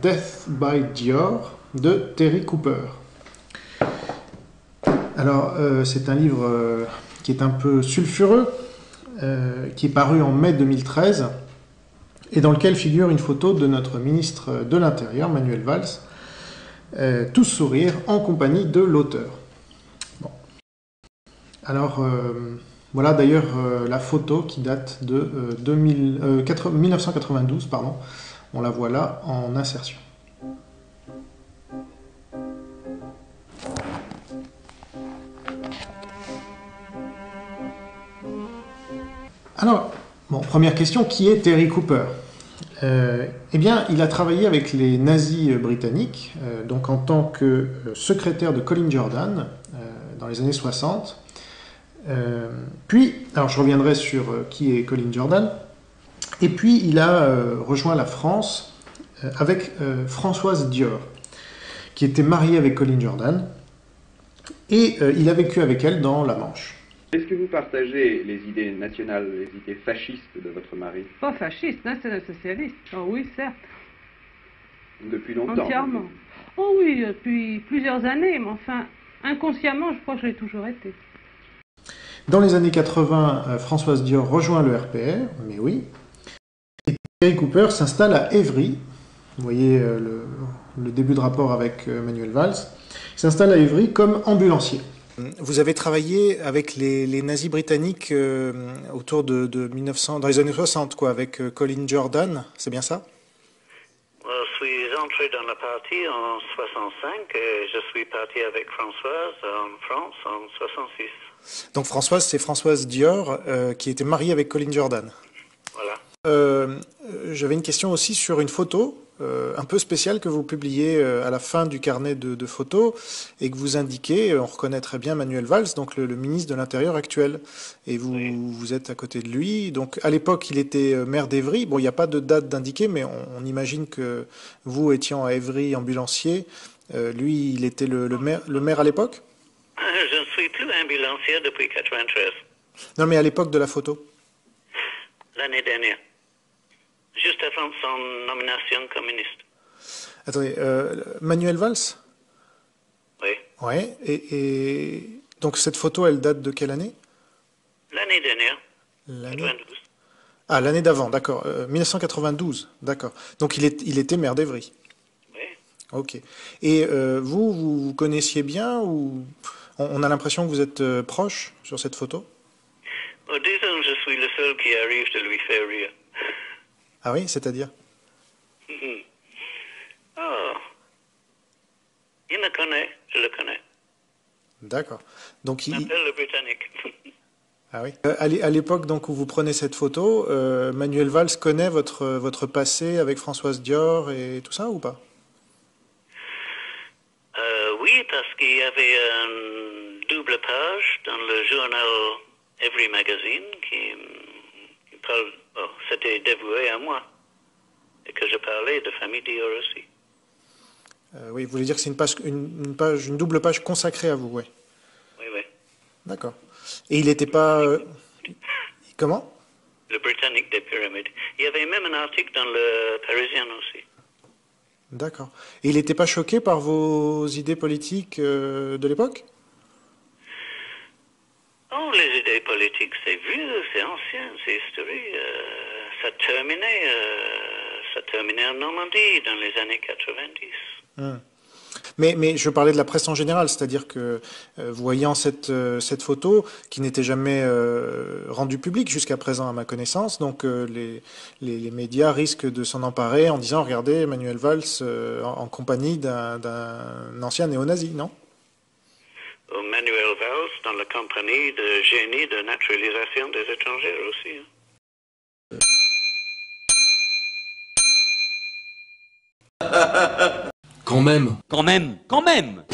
Death by Dior de Terry Cooper. Alors, c'est un livre qui est un peu sulfureux, qui est paru en mai 2013, et dans lequel figure une photo de notre ministre de l'Intérieur, Manuel Valls, tous sourire, en compagnie de l'auteur. Bon. Alors, voilà d'ailleurs la photo qui date de 1992, pardon. On la voit là en insertion. Alors, bon, première question, qui est Terry Cooper ? Eh bien, il a travaillé avec les nazis britanniques, donc en tant que secrétaire de Colin Jordan dans les années 60. Puis, alors je reviendrai sur qui est Colin Jordan. Et puis, il a rejoint la France avec Françoise Dior, qui était mariée avec Colin Jordan, et il a vécu avec elle dans la Manche. Est-ce que vous partagez les idées nationales, les idées fascistes de votre mari? Pas fasciste, national-socialiste. Oh oui, certes. Depuis longtemps? Entièrement. Oh oui, depuis plusieurs années, mais enfin, inconsciemment, je crois que je l'ai toujours été. Dans les années 80, Françoise Dior rejoint le RPR, mais oui. Et Terry Cooper s'installe à Évry. Vous voyez le début de rapport avec Manuel Valls. Il s'installe à Évry comme ambulancier. Vous avez travaillé avec les nazis britanniques autour de 1900, dans les années 60, quoi, avec Colin Jordan, c'est bien ça? Je suis entré dans la partie en 65 et je suis parti avec Françoise en France en 66. Donc Françoise, c'est Françoise Dior qui était mariée avec Colin Jordan. Voilà. J'avais une question aussi sur une photo un peu spéciale que vous publiez à la fin du carnet de photos et que vous indiquez, on reconnaît très bien Manuel Valls, donc le ministre de l'Intérieur actuel. Et vous, Oui. vous êtes à côté de lui. Donc à l'époque, il était maire d'Évry. Bon, il n'y a pas de date d'indiquer, mais on imagine que vous étiez à Évry ambulancier. Lui, il était le maire à l'époque? Je ne suis plus ambulancier depuis 93, Non, mais à l'époque de la photo. l'année dernière, juste avant son nomination comme ministre. Attendez, Manuel Valls? Oui. Ouais. Et donc cette photo, elle date de quelle année? L'année dernière, L'année... 92. Ah, l'année d'avant, d'accord. 1992, d'accord. Donc il était maire d'Évry. Oui. Ok. Et vous connaissiez bien ou on a l'impression que vous êtes proche sur cette photo? Oh, disons, je suis le seul qui arrive de lui faire rire. Ah oui, c'est-à-dire? Oh. Il me connaît, je le connais. D'accord. Donc Il m'appelle le Britannique. Ah oui. À l'époque donc où vous prenez cette photo, Manuel Valls connaît votre passé avec Françoise Dior et tout ça ou pas? Oui, parce qu'il y avait une double page dans le journal Every Magazine qui parle, c'était dévoué à moi et que je parlais de famille Dior aussi. Oui, vous voulez dire que c'est une double page consacrée à vous, ouais. Oui, oui. D'accord. Et il n'était pas... Comment? Le Britannique des pyramides. Il y avait même un article dans le Parisien aussi. D'accord. Et il n'était pas choqué par vos idées politiques de l'époque? Oh, les idées politiques, c'est vieux, c'est ancien, c'est historique. Ça terminait en Normandie dans les années 90. Mais je parlais de la presse en général, c'est-à-dire que voyant cette photo qui n'était jamais rendue publique jusqu'à présent à ma connaissance, donc les médias risquent de s'en emparer en disant regardez Manuel Valls en compagnie d'un ancien néo-nazi, non? Manuel Valls dans la compagnie de génie de naturalisation des étrangers aussi. Quand même. Quand même. Quand même.